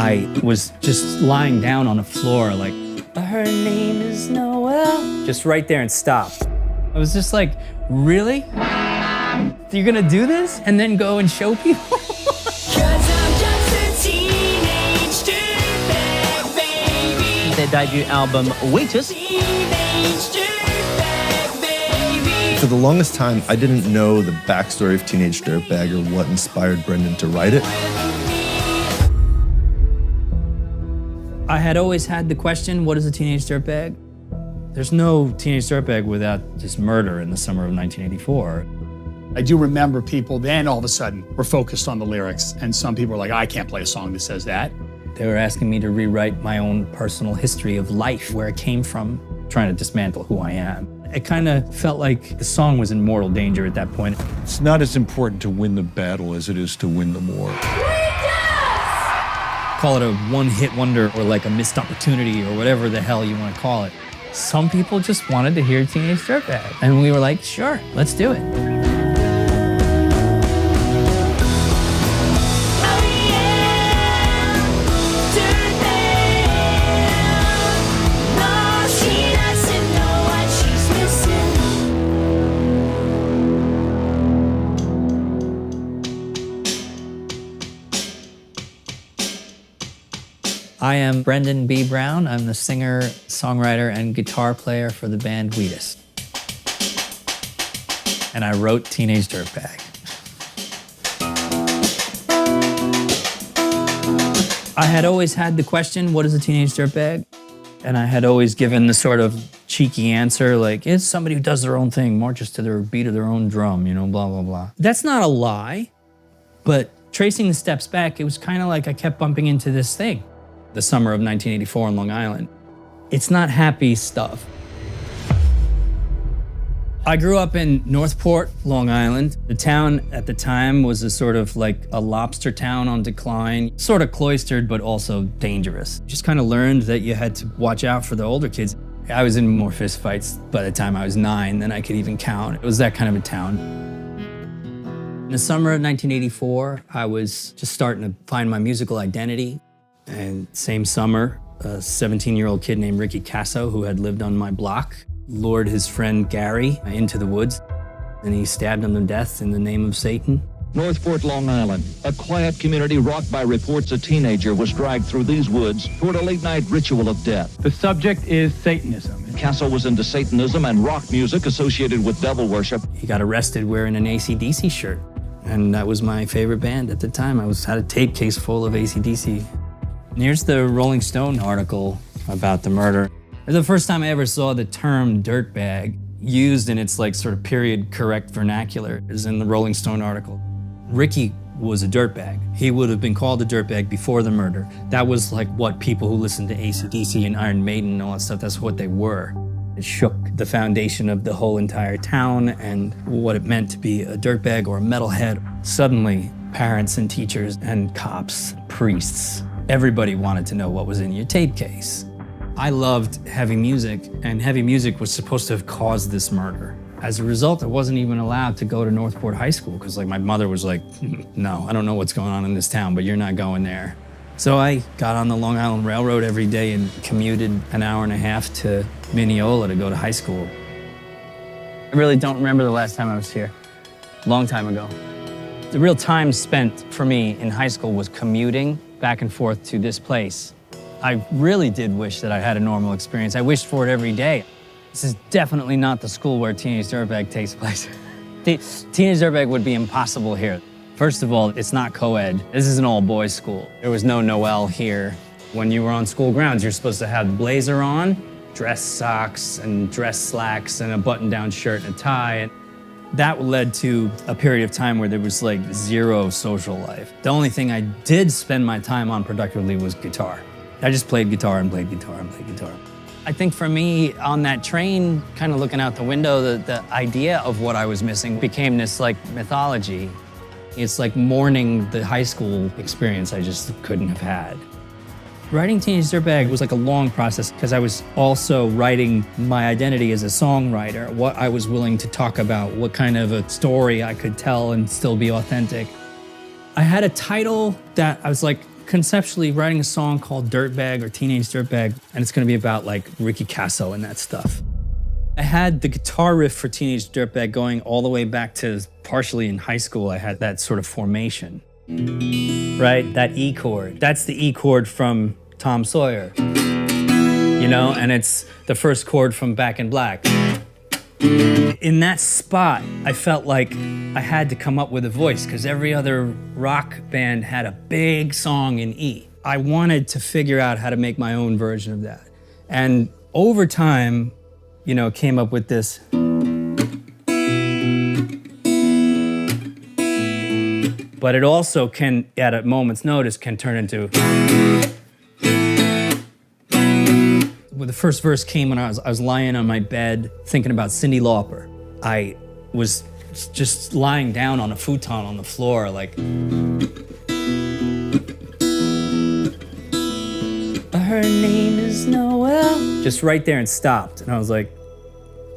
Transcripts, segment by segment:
I was just lying down on the floor like, her name is Noel. Just right there and stop. I was just like, really? You're gonna do this? And then go and show people? Cause I'm just a teenage dirtbag, baby. Their debut album, Wheatus. Teenage dirtbag, baby. For the longest time, I didn't know the backstory of Teenage Dirtbag or what inspired Brendan to write it. I had always had the question, what is a teenage dirtbag? There's no teenage dirtbag without just murder in the summer of 1984. I do remember people then all of a sudden were focused on the lyrics, and some people were like, I can't play a song that says that. They were asking me to rewrite my own personal history of life, where it came from, trying to dismantle who I am. It kind of felt like the song was in mortal danger at that point. It's not as important to win the battle as it is to win the war. Call it a one-hit wonder or like a missed opportunity or whatever the hell you want to call it. Some people just wanted to hear Teenage Dirtbag. And we were like, sure, let's do it. I am Brendan B. Brown. I'm the singer, songwriter, and guitar player for the band Wheatus. And I wrote Teenage Dirtbag. I had always had the question, what is a teenage dirtbag? And I had always given the sort of cheeky answer, like, it's somebody who does their own thing, marches to the beat of their own drum, you know, blah, blah, blah. That's not a lie, but tracing the steps back, it was kind of like I kept bumping into this thing. The summer of 1984 on Long Island. It's not happy stuff. I grew up in Northport, Long Island. The town at the time was a sort of like a lobster town on decline, sort of cloistered, but also dangerous. Just kind of learned that you had to watch out for the older kids. I was in more fistfights by the time I was 9 than I could even count. It was that kind of a town. In the summer of 1984, I was just starting to find my musical identity. And same summer, a 17-year-old kid named Ricky Casso, who had lived on my block, lured his friend Gary into the woods, and he stabbed him to death in the name of Satan. Northport, Long Island, a quiet community rocked by reports a teenager was dragged through these woods toward a late-night ritual of death. The subject is Satanism. Casso was into Satanism and rock music associated with devil worship. He got arrested wearing an AC/DC shirt, and that was my favorite band at the time. I had a tape case full of AC/DC. And here's the Rolling Stone article about the murder. The first time I ever saw the term dirtbag used in its like sort of period correct vernacular is in the Rolling Stone article. Ricky was a dirtbag. He would have been called a dirtbag before the murder. That was like what people who listened to AC/DC and Iron Maiden and all that stuff, that's what they were. It shook the foundation of the whole entire town and what it meant to be a dirtbag or a metalhead. Suddenly, parents and teachers and cops, priests, everybody wanted to know what was in your tape case. I loved heavy music, and heavy music was supposed to have caused this murder. As a result, I wasn't even allowed to go to Northport High School because like my mother was like, no, I don't know what's going on in this town, but you're not going there. So I got on the Long Island Railroad every day and commuted an hour and a half to Mineola to go to high school. I really don't remember the last time I was here. Long time ago. The real time spent for me in high school was commuting back and forth to this place. I really did wish that I had a normal experience. I wished for it every day. This is definitely not the school where Teenage Dirtbag takes place. Teenage Dirtbag would be impossible here. First of all, it's not co-ed. This is an all-boys school. There was no Noel here. When you were on school grounds, you're supposed to have a blazer on, dress socks and dress slacks and a button-down shirt and a tie. That led to a period of time where there was like zero social life. The only thing I did spend my time on productively was guitar. I just played guitar and played guitar and played guitar. I think for me, on that train, kind of looking out the window, the idea of what I was missing became this like mythology. It's like mourning the high school experience I just couldn't have had. Writing Teenage Dirtbag was like a long process because I was also writing my identity as a songwriter, what I was willing to talk about, what kind of a story I could tell and still be authentic. I had a title that I was like, conceptually writing a song called Dirtbag or Teenage Dirtbag, and it's gonna be about like Ricky Casso and that stuff. I had the guitar riff for Teenage Dirtbag going all the way back to partially in high school. I had that sort of formation, right? That E chord. That's the E chord from Tom Sawyer, you know? And it's the first chord from Back in Black. In that spot, I felt like I had to come up with a voice because every other rock band had a big song in E. I wanted to figure out how to make my own version of that. And over time, you know, came up with this. But it also can, at a moment's notice, can turn into. When the first verse came when I was lying on my bed thinking about Cyndi Lauper. I was just lying down on a futon on the floor, like. Her name is Noelle. Just right there and stopped. And I was like,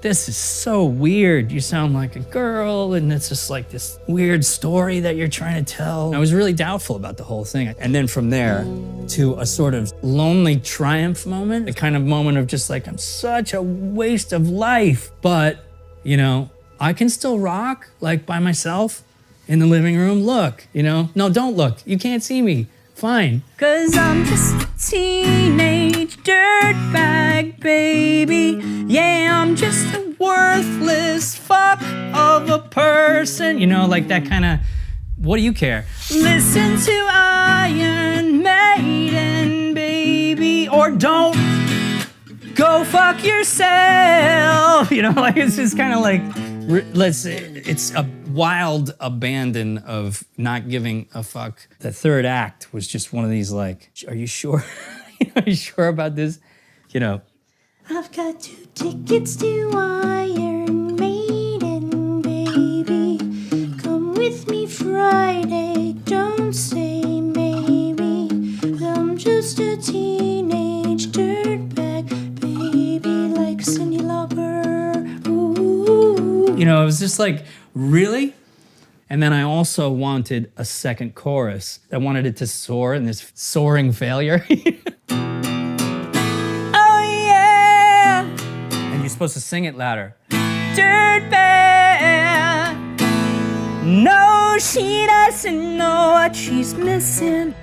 this is so weird. You sound like a girl, and it's just like this weird story that you're trying to tell. I was really doubtful about the whole thing. And then from there to a sort of lonely triumph moment, a kind of moment of just like, I'm such a waste of life. But, you know, I can still rock like by myself in the living room. Look, you know, no, don't look. You can't see me. Fine. 'Cause I'm just a teenage dirtbag, baby. Yeah, I'm just a worthless fuck of a person. You know, like that kind of, what do you care? Listen to Iron Maiden, baby, or don't go fuck yourself. You know, like it's just kind of like, it's a wild abandon of not giving a fuck. The third act was just one of these like, are you sure? Are you sure about this? You know. I've got 2 tickets to Iron Maiden, baby. Come with me Friday, don't say maybe. I'm just a teenage dirtbag, baby, like Cyndi Lauper. Ooh. You know, it was just like, really? And then I also wanted a second chorus. I wanted it to soar in this soaring failure. Oh yeah! And you're supposed to sing it louder. Dirtbag. No, she doesn't know what she's missing.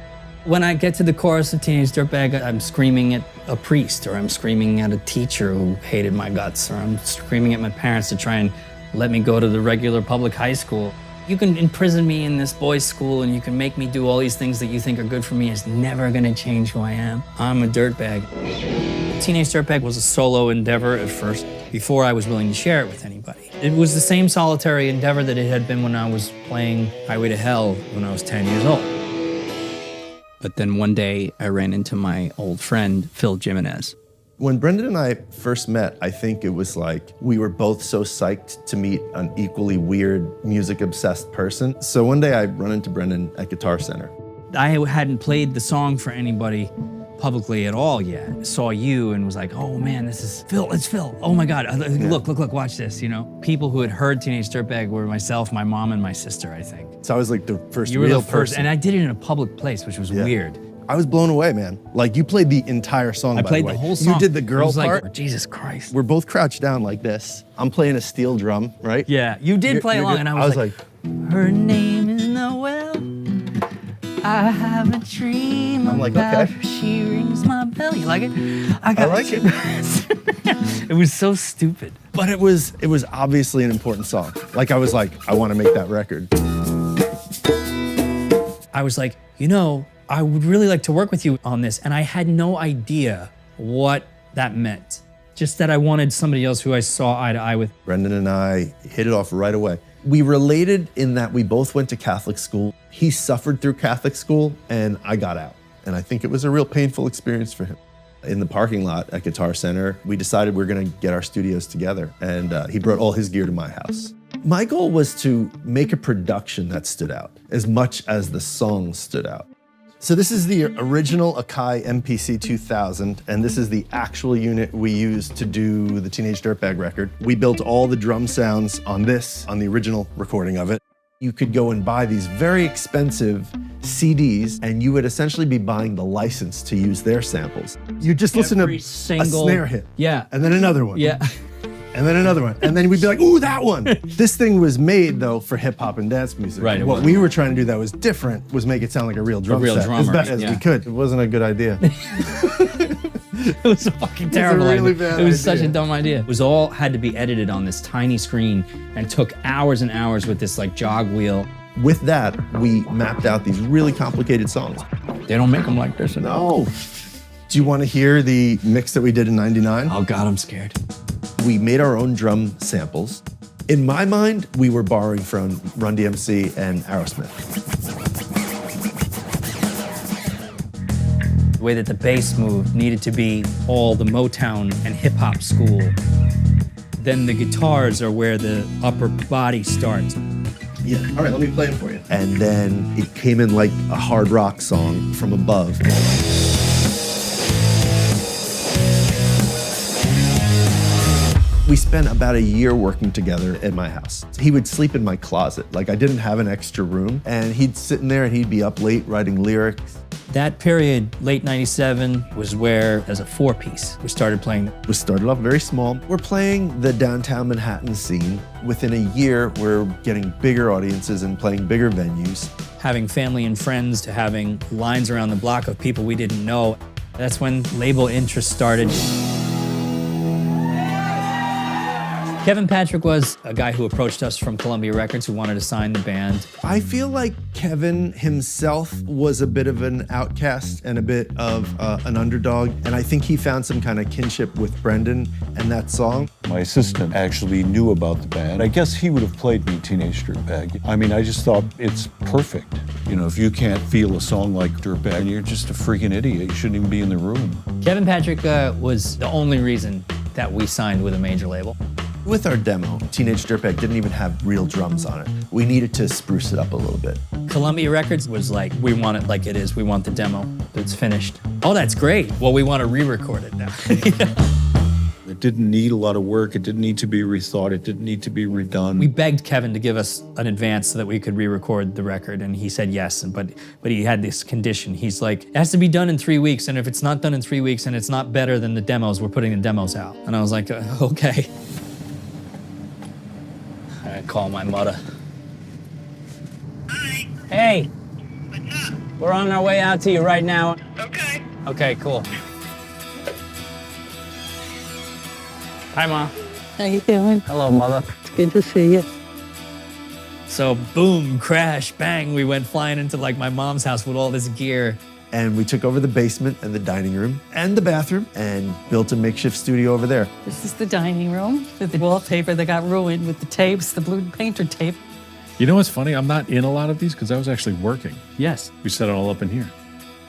When I get to the chorus of Teenage Dirtbag, I'm screaming at a priest, or I'm screaming at a teacher who hated my guts, or I'm screaming at my parents to try and let me go to the regular public high school. You can imprison me in this boys' school and you can make me do all these things that you think are good for me. It's never gonna change who I am. I'm a dirtbag. Teenage Dirtbag was a solo endeavor at first, before I was willing to share it with anybody. It was the same solitary endeavor that it had been when I was playing Highway to Hell when I was 10 years old. But then one day I ran into my old friend, Phil Jimenez. When Brendan and I first met, I think it was like we were both so psyched to meet an equally weird, music-obsessed person. So one day I run into Brendan at Guitar Center. I hadn't played the song for anybody publicly at all yet. Saw you and was like, oh man, this is Phil, it's Phil. Oh my God, look, watch this, you know? People who had heard Teenage Dirtbag were myself, my mom, and my sister, I think. So I was like the first You were real the first, person. and I did it in a public place, which was weird. I was blown away, man. Like, you played the entire song, I by played the way. the whole song. You did the It girl was like, part. Jesus Christ. We're both crouched down like this. I'm playing a steel drum, right? Yeah, you did play along, and I was like, her name is Noelle. I have a dream I'm like, about okay. her. She rings my bell. You like it? I like it. It was so stupid. But it was obviously an important song. Like, I was like, I want to make that record. I was like, you know, I would really like to work with you on this. And I had no idea what that meant. Just that I wanted somebody else who I saw eye to eye with. Brendan and I hit it off right away. We related in that we both went to Catholic school. He suffered through Catholic school, and I got out. And I think it was a real painful experience for him. In the parking lot at Guitar Center, we decided we were gonna get our studios together, and he brought all his gear to my house. My goal was to make a production that stood out as much as the song stood out. So this is the original Akai MPC 2000, and this is the actual unit we used to do the Teenage Dirtbag record. We built all the drum sounds on this, on the original recording of it. You could go and buy these very expensive CDs, and you would essentially be buying the license to use their samples. You just listen to Every a single- snare hit. Yeah. And then another one. Yeah. And then another one. And then we'd be like, ooh, that one. This thing was made, though, for hip hop and dance music. Right, it What was. we were trying to do that was different was make it sound like a real drum real set as drummer, best as yeah. we could. It wasn't a good idea. It was a fucking terrible really idea. bad It was such idea. a dumb idea. It was all had to be edited on this tiny screen and took hours and hours with this like jog wheel. With that, we mapped out these really complicated songs. They don't make them like this anymore. No. Do you want to hear the mix that we did in '99? Oh God, I'm scared. We made our own drum samples. In my mind, we were borrowing from Run DMC and Aerosmith. The way that the bass moved needed to be all the Motown and hip hop school. Then the guitars are where the upper body starts. Yeah, all right, let me play it for you. And then it came in like a hard rock song from above. We spent about a year working together at my house. He would sleep in my closet. Like I didn't have an extra room, and he'd sit in there and he'd be up late writing lyrics. That period, late '97, was where, as a four-piece, we started playing. We started off very small. We're playing the downtown Manhattan scene. Within a year, we're getting bigger audiences and playing bigger venues. Having family and friends to having lines around the block of people we didn't know. That's when label interest started. Kevin Patrick was a guy who approached us from Columbia Records who wanted to sign the band. I feel like Kevin himself was a bit of an outcast and a bit of an underdog, and I think he found some kind of kinship with Brendan and that song. My assistant actually knew about the band. I guess he would have played me Teenage Dirtbag. I mean, I just thought it's perfect. You know, if you can't feel a song like Dirtbag, you're just a freaking idiot. You shouldn't even be in the room. Kevin Patrick was the only reason that we signed with a major label. With our demo, Teenage Dirtbag didn't even have real drums on it. We needed to spruce it up a little bit. Columbia Records was like, we want it like it is. We want the demo. It's finished. Oh, that's great. Well, we want to re-record it now. It didn't need a lot of work. It didn't need to be rethought. It didn't need to be redone. We begged Kevin to give us an advance so that we could re-record the record, and he said yes, but he had this condition. He's like, it has to be done in 3 weeks, and if it's not done in 3 weeks and it's not better than the demos, we're putting the demos out. And I was like, okay. I call my mother. Hi. Hey, What's up? we're on our way out to you right now. Okay. Okay, cool. Hi, Mom. How you doing? Hello, Mother. It's good to see you. So boom, crash, bang, we went flying into like my mom's house with all this gear. And we took over the basement and the dining room and the bathroom and built a makeshift studio over there. This is the dining room with the wallpaper that got ruined with the tapes, the blue painter tape. You know what's funny? I'm not in a lot of these because I was actually working. Yes. We set it all up in here.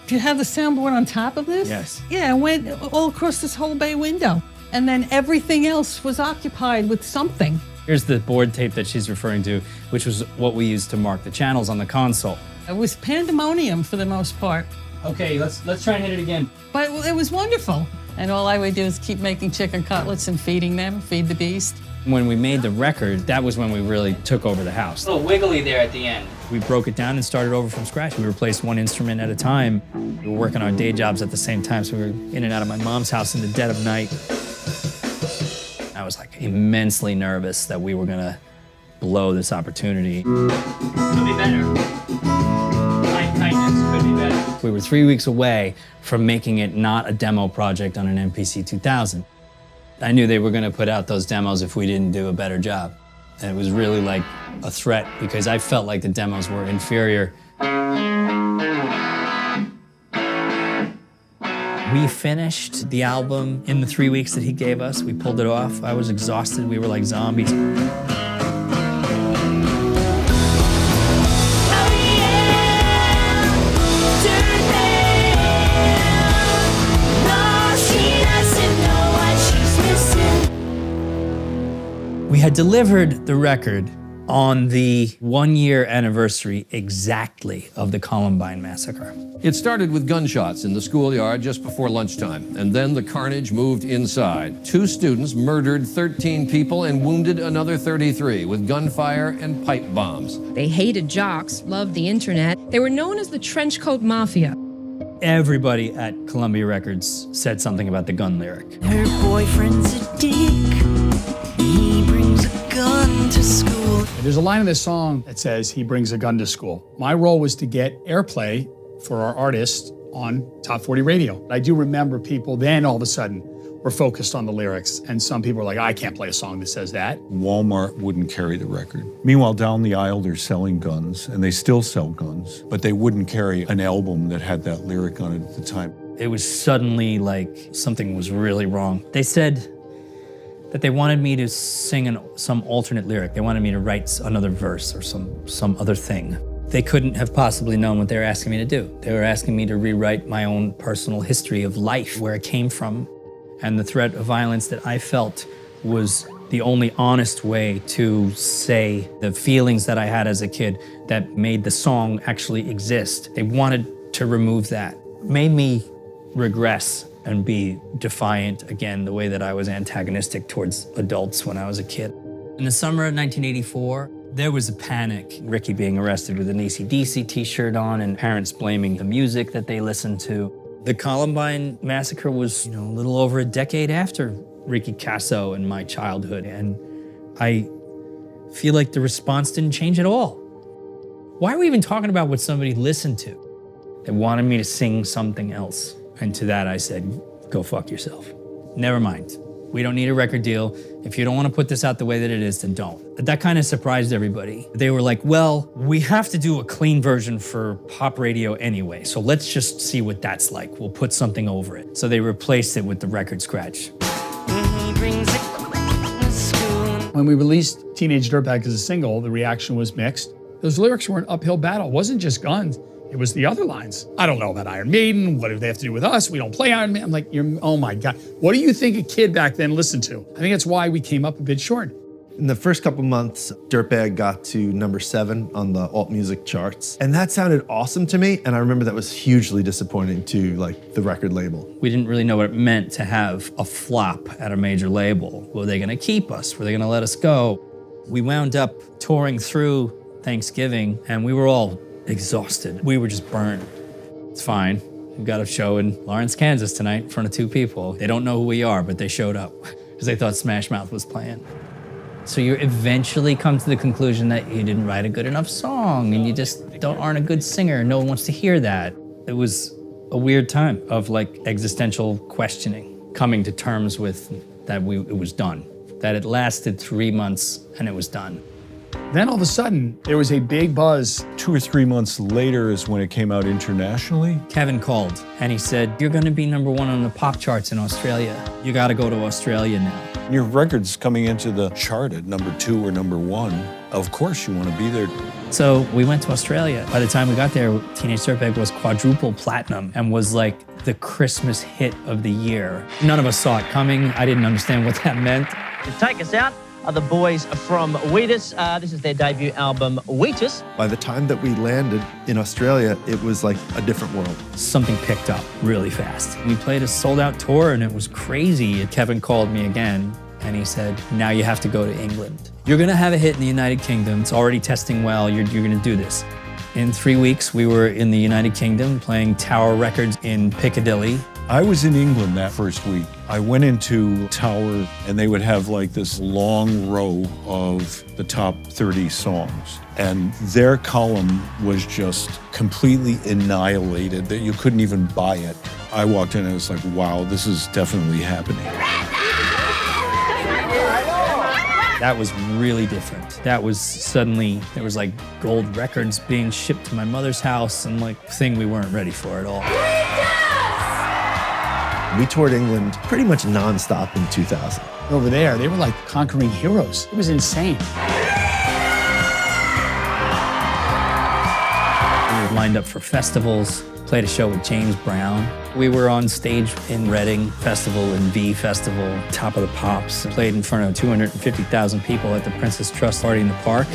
Do you have the soundboard on top of this? Yes. Yeah, it went all across this whole bay window. And then everything else was occupied with something. Here's the board tape that she's referring to, which was what we used to mark the channels on the console. It was pandemonium for the most part. Okay, let's try and hit it again. But it was wonderful. And all I would do is keep making chicken cutlets and feeding them, feed the beast. When we made the record, that was when we really took over the house. A little wiggly there at the end. We broke it down and started over from scratch. We replaced one instrument at a time. We were working our day jobs at the same time, so we were in and out of my mom's house in the dead of night. I was like immensely nervous that we were gonna blow this opportunity. Could be better. Kindness could be better. We were 3 weeks away from making it not a demo project on an MPC 2000. I knew they were gonna put out those demos if we didn't do a better job. And it was really like a threat because I felt like the demos were inferior. We finished the album in the 3 weeks that he gave us. We pulled it off. I was exhausted. We were like zombies. We had delivered the record on the 1-year anniversary exactly of the Columbine massacre. It started with gunshots in the schoolyard just before lunchtime, and then the carnage moved inside. 2 students murdered 13 people and wounded another 33 with gunfire and pipe bombs. They hated jocks, loved the internet. They were known as the Trenchcoat Mafia. Everybody at Columbia Records said something about the gun lyric. Her boyfriend's a dick. He brings a gun to school. There's a line in this song that says, he brings a gun to school. My role was to get airplay for our artist on Top 40 radio. I do remember people then all of a sudden were focused on the lyrics, and some people were like, I can't play a song that says that. Walmart wouldn't carry the record. Meanwhile, down the aisle, they're selling guns, and they still sell guns, but they wouldn't carry an album that had that lyric on it at the time. It was suddenly like something was really wrong. They said that they wanted me to sing some alternate lyric. They wanted me to write another verse or some other thing. They couldn't have possibly known what they were asking me to do. They were asking me to rewrite my own personal history of life, where it came from, and the threat of violence that I felt was the only honest way to say the feelings that I had as a kid that made the song actually exist. They wanted to remove that. It made me regress and be defiant again, the way that I was antagonistic towards adults when I was a kid. In the summer of 1984, there was a panic. Ricky being arrested with an AC/DC t-shirt on and parents blaming the music that they listened to. The Columbine massacre was, a little over a decade after Ricky Casso and my childhood, and I feel like the response didn't change at all. Why are we even talking about what somebody listened to? They wanted me to sing something else. And to that I said, go fuck yourself. Never mind. We don't need a record deal. If you don't want to put this out the way that it is, then don't. That kind of surprised everybody. They were like, well, we have to do a clean version for pop radio anyway, so let's just see what that's like. We'll put something over it. So they replaced it with the record scratch. He brings a gun to school. When we released Teenage Dirtbag as a single, the reaction was mixed. Those lyrics were an uphill battle. It wasn't just guns. It was the other lines. I don't know about Iron Maiden. What do they have to do with us? We don't play Iron Maiden. I'm like, oh my God. What do you think a kid back then listened to? I think that's why we came up a bit short. In the first couple months, Dirtbag got to number 7 on the alt music charts. And that sounded awesome to me. And I remember that was hugely disappointing to the record label. We didn't really know what it meant to have a flop at a major label. Were they gonna keep us? Were they gonna let us go? We wound up touring through Thanksgiving and we were all exhausted. We were just burned. It's fine. We've got a show in Lawrence, Kansas tonight in front of 2 people. They don't know who we are, but they showed up because they thought Smash Mouth was playing. So you eventually come to the conclusion that you didn't write a good enough song and you just aren't a good singer. No one wants to hear that. It was a weird time of existential questioning, coming to terms with that it was done, that it lasted 3 months and it was done. Then all of a sudden, there was a big buzz. 2 or 3 months later is when it came out internationally. Kevin called and he said, you're gonna be number 1 on the pop charts in Australia. You gotta go to Australia now. Your record's coming into the chart at number 2 or number 1. Of course you want to be there. So we went to Australia. By the time we got there, Teenage Dirtbag was quadruple platinum and was like the Christmas hit of the year. None of us saw it coming. I didn't understand what that meant. To take us out are the boys from Wheatus. This is their debut album, Wheatus. By the time that we landed in Australia, it was like a different world. Something picked up really fast. We played a sold-out tour and it was crazy. Kevin called me again and he said, now you have to go to England. You're gonna have a hit in the United Kingdom. It's already testing well. You're gonna do this. In 3 weeks, we were in the United Kingdom playing Tower Records in Piccadilly. I was in England that first week. I went into Tower and they would have this long row of the top 30 songs. And their column was just completely annihilated, that you couldn't even buy it. I walked in and I was like, wow, this is definitely happening. That was really different. That was suddenly, there was gold records being shipped to my mother's house and thing we weren't ready for at all. We toured England pretty much nonstop in 2000. Over there, they were like conquering heroes. It was insane. We were lined up for festivals, played a show with James Brown. We were on stage in Reading Festival and V Festival, Top of the Pops. Played in front of 250,000 people at the Princess Trust party in the park.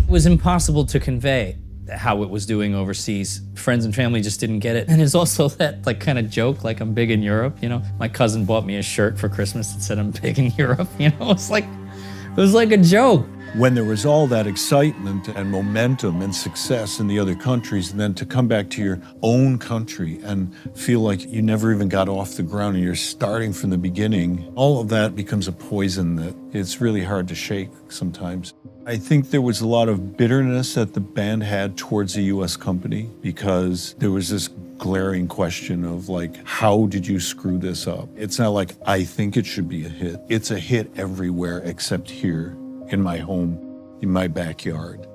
It was impossible to convey how it was doing overseas. Friends and family just didn't get it. And there's also that like kind of joke, like I'm big in Europe, you know? My cousin bought me a shirt for Christmas that said I'm big in Europe, you know? It was like a joke. When there was all that excitement and momentum and success in the other countries, and then to come back to your own country and feel like you never even got off the ground and you're starting from the beginning, all of that becomes a poison that it's really hard to shake sometimes. I think there was a lot of bitterness that the band had towards a US company because there was this glaring question of like, how did you screw this up? It's not like, I think it should be a hit. It's a hit everywhere except here. In my home, in my backyard.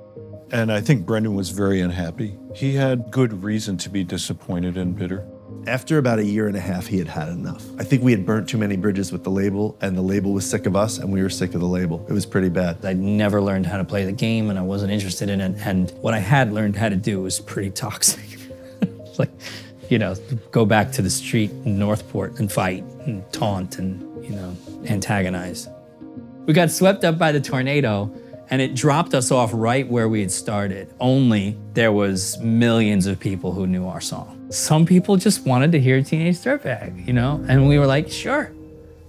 And I think Brendan was very unhappy. He had good reason to be disappointed and bitter. After about a year and a half, he had had enough. I think we had burnt too many bridges with the label, and the label was sick of us, and we were sick of the label. It was pretty bad. I'd never learned how to play the game, and I wasn't interested in it. And what I had learned how to do was pretty toxic. It's like, you know, go back to the street in Northport and fight and taunt and, you know, antagonize. We got swept up by the tornado, and it dropped us off right where we had started. Only there was millions of people who knew our song. Some people just wanted to hear Teenage Dirtbag, you know? And we were like, sure,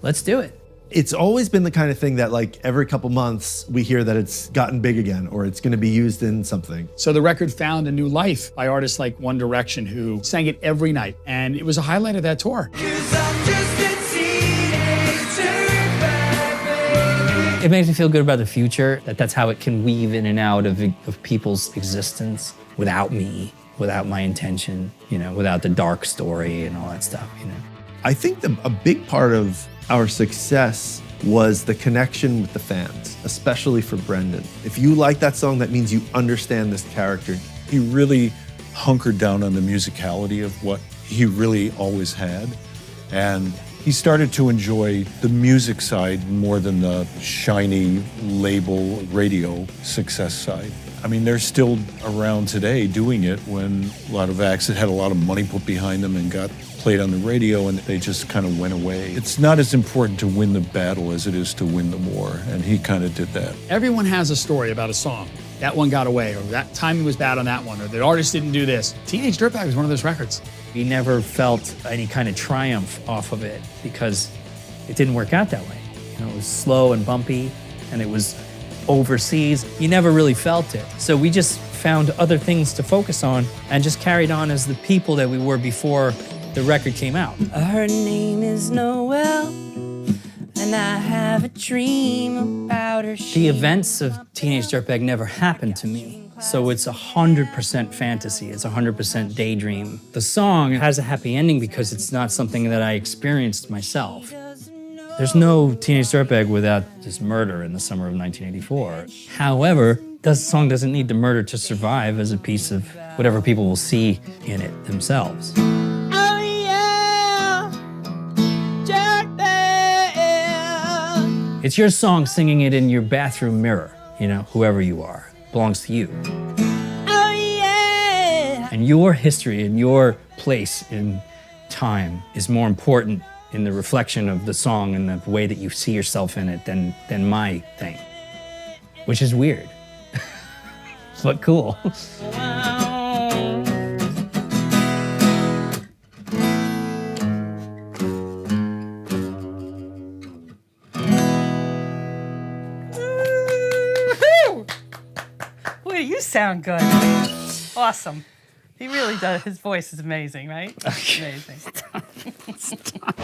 let's do it. It's always been the kind of thing that like every couple months we hear that it's gotten big again or it's gonna be used in something. So the record found a new life by artists like One Direction who sang it every night. And it was a highlight of that tour. It makes me feel good about the future, that's how it can weave in and out of people's existence without me, without my intention, you know, without the dark story and all that stuff, you know. I think a big part of our success was the connection with the fans, especially for Brendan. If you like that song, that means you understand this character. He really hunkered down on the musicality of what he really always had. And he started to enjoy the music side more than the shiny label radio success side. I mean, they're still around today doing it when a lot of acts that had a lot of money put behind them and got played on the radio and they just kind of went away. It's not as important to win the battle as it is to win the war, and he kind of did that. Everyone has a story about a song. That one got away, or that timing was bad on that one, or the artist didn't do this. Teenage Dirtbag was one of those records. We never felt any kind of triumph off of it because it didn't work out that way. You know, it was slow and bumpy, and it was overseas. You never really felt it. So we just found other things to focus on and just carried on as the people that we were before the record came out. Her name is Noelle, and I have a dream about her. The events of Teenage Dirtbag never happened to me. So it's 100% fantasy, it's 100% daydream. The song has a happy ending because it's not something that I experienced myself. There's no Teenage Dirtbag without this murder in the summer of 1984. However, the song doesn't need the murder to survive as a piece of whatever people will see in it themselves. Oh yeah, Dirtbag. It's your song singing it in your bathroom mirror, you know, whoever you are. Belongs to you. Oh yeah. And your history and your place in time is more important in the reflection of the song and the way that you see yourself in it than my thing, which is weird, but cool. You sound good. Awesome. He really does. His voice is amazing, right? Amazing. Stop.